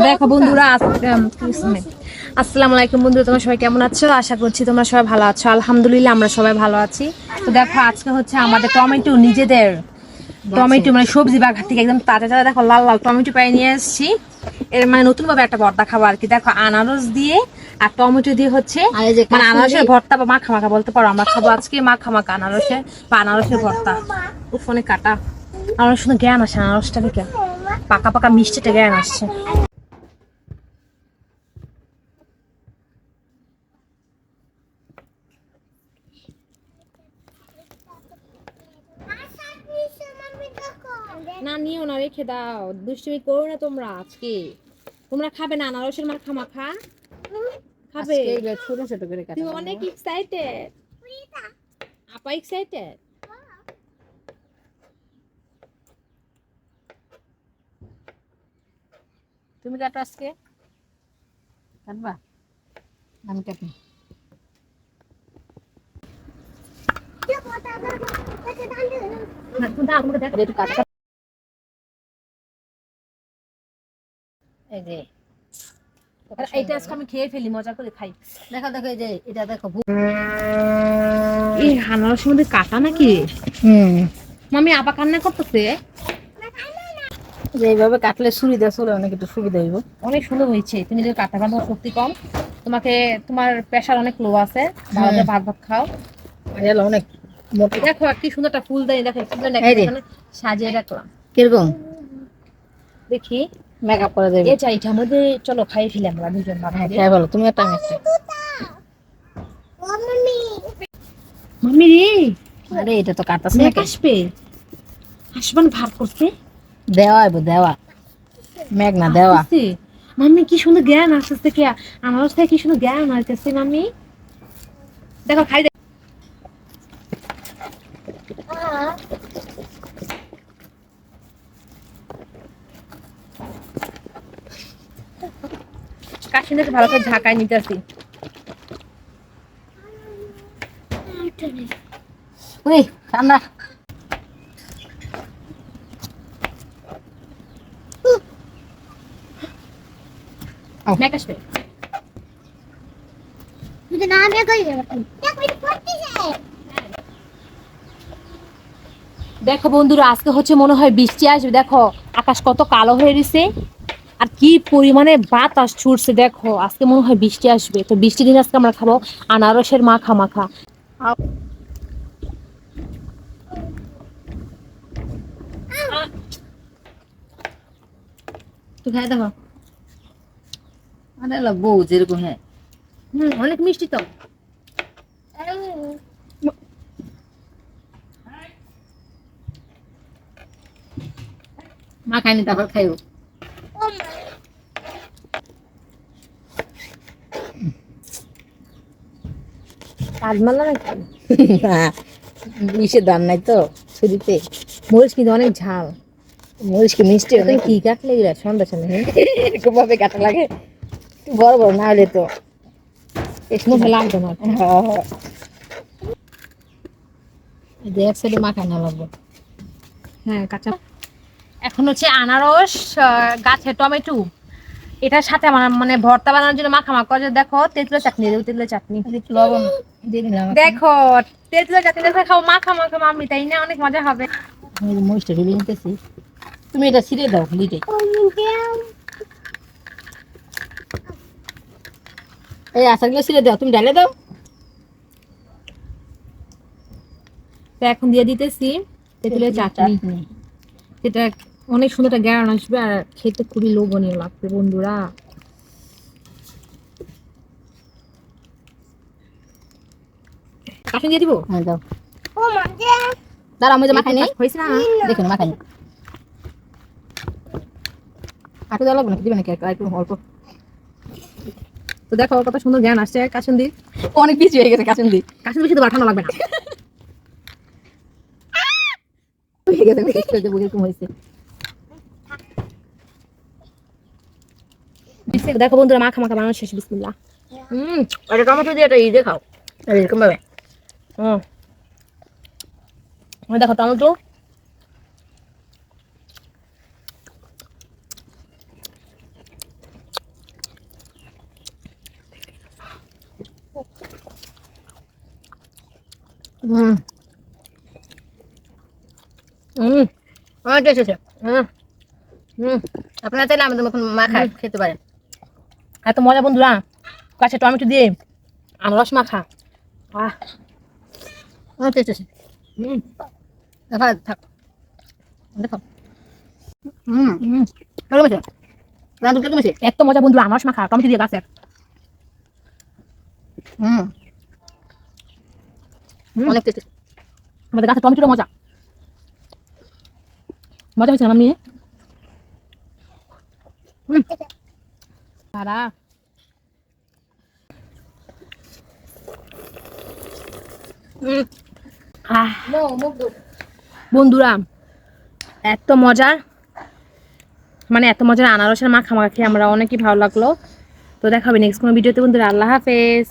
দেখো বন্ধুরা, আসসালামু আলাইকুম বন্ধুরা, তোমরা সবাই কেমন আছো? আশা করছি তোমরা সবাই ভালো আছো। আলহামদুলিল্লাহ আমরা সবাই ভালো আছি। তো দেখো আজকে হচ্ছে আমাদের টমেটো, নিজেদের টমেটো মানে সবজি বাগান থেকে একদম তাজা তাজা দেখো লাল লাল টমেটো পাই নিয়ে এসেছি। এর মানে নতুন ভাবে একটা ভর্তা খাবো আর কি। দেখো আনারস দিয়ে আর টমেটো দিয়ে হচ্ছে মানে আনারসের ভর্তা বা মাখা মাখা বলতে পারো। আমরা খাবো আজকে মাখা মাখা আনারসের ভর্তা। ফোনে কাটা আনারস শুনে জ্ঞান আসে, আনারসটা দেখে পাকা পাকা মিষ্টিটা জ্ঞান আসছে। না নিও না, রেখে দাও, দুষ্টুমি করো না তোমরা। আজকে তোমরা খাবে না আনারসের মাখা মাখা? খাবে? ছোট ছোট করে কাটা। তুমি অনেক এক্সাইটেড, আপা এক্সাইটেড। তুমি কাটো আজকে, কাটবা? আমি কাটি। এই যে এইটা আজকে আমি খেয়ে ফেলি, মজা করে খাই। দেখো দেখো, এই যে এটা দেখো। এই আনারসের মধ্যে কাটা নাকি? মামি আপা কান্না করতেছে। যে এইভাবে কাটলে সুবিধা চলে, অনেক একটু সুবিধা হইব। অনেক সুন্দর হয়েছে। তুমি যদি কাটা পারো, শক্তি কম, তোমাকে তোমার প্রেশার অনেক লো আছে, ভালো ভাত ভাত খাও। অনেক মোটা। দেখো কি সুন্দর একটা ফুল দেয়, দেখো সাজিয়ে রাখলাম। কিরকম দেখি মেকআপ করা যাবে? এটা এটা আমাদের, চলো খাই ফেলি আমরা দুজন। খাই ভালো, তুমি একটা আমি একটা। মাম্মি রে, আরে এটা তো কাটতাছ না, আসবে আসবান ভার করছে। দেওয়া হইব, দেওয়া মেঘ না দেওয়া। মাম্মি কি সুন্দর জ্ঞান আসতেছে, কি আনারস থেকে কি সুন্দর জ্ঞান আসতেছে। মাম্মি দেখো খাই। কাশিটাকে ভালো করে ঝাঁকায় নিতেছি। ওই ঠান্ডা। দেখো বন্ধুরা, আজকে হচ্ছে মনে হয় বৃষ্টি আসবে। দেখো আকাশ কত কালো হয়ে গেছে আর কি পরিমাণে বাতাস ছুটছে। দেখো আজকে মনে হয় বৃষ্টি আসবে। তো বৃষ্টির দিন আজকে আমরা খাবো আনারসের মাখা মাখা। তো খাই দেখো। আরে বউ যেরকম, হ্যাঁ অনেক মিষ্টি তো। মা খাইনি, তারপর খাইও। বিষের দান নাই তো ছুরিতে। মরিচ কিন্তু অনেক ঝাল। মরিচ কি মিষ্টি অনেক? কি কাটলে সন্ধ্যা সন্ধ্যা এরকম ভাবে কাটা লাগে, বড় বড় না হলে তো লাগবে না। এক সাইডে মাখাই না লাগবে। হ্যাঁ কাঁচা। এখন হচ্ছে আনারস, গাছের টমেটো, এটার সাথে আমার মানে ভর্তা বানানোর জন্য মাখা মাখা করে। দেখো তেঁতুলের চাটনি দেবো, তেঁতুলের চাটনি। লবণ দিয়ে দিলাম। দেখো তেঁতুলের চাটনি দেখো খাও মাখা মাখা মাম্মি, তাই না? অনেক মজা হবে। মরিচটা ঢেলে নিতেছি, তুমি এটা ছিঁড়ে দাও লিটে। এই আচারগুলো ছিঁড়ে দাও, তুমি ঢেলে দাও। তো এখন দিয়ে দিতেছি তেঁতুলের চাটনি। এটা অনেক সুন্দর একটা গ্যারান আসবে আর খেতে খুবই লোভনীয় লাগবে বন্ধুরা। কাশন দিয়ে দিব। হ্যাঁ দাও। দাঁড়া, আমি যে মাখাই নেই, হয়েছে না? দেখুন মাখাই নি। আটু দেওয়া লাগবে নাকি, দিবে নাকি একটু অল্প? তো দেখো কত সুন্দর জ্ঞান আসছে কাশন দি। অনেক বেশি হয়ে গেছে কাশন দি। কাশন দি শুধু বাঠানো লাগবে না। হয়ে গেছে, এরকম হয়েছে। দেখো বন্ধুরা, মাখা মাখা বানানো শেষ। বিসমিল্লাহ। এটা টমেটো দিয়ে এটা ই দিয়ে খাও এরকম ভাবে। দেখো টমেটো অনেক টেস্ট আছে। আপনারা চাইলে আমাদের মতন মাখা খেতে পারেন। এত মজা বন্ধুরা, কাছে টমেটো দিয়ে আনারস মাখা। আহ অনেক টেস্ট আছে। থাক দেখো। কেমন আছে? রান্না কেমন আছে? এত মজা বন্ধুরা, আনারস মাখা টমেটো দিয়ে গাছের। অনেক টেস্ট। আমাদের গাছের টমেটোটা মজা মজা হয়েছে আমার নিয়ে। তারা বন্ধুরা এত মজার, মানে এত মজার আনারসের মাখা মাখা খেয়ে আমরা অনেকই ভালো লাগলো। তো দেখা হবে নেক্সট কোনো ভিডিওতে বন্ধুরা। আল্লাহ হাফেজ।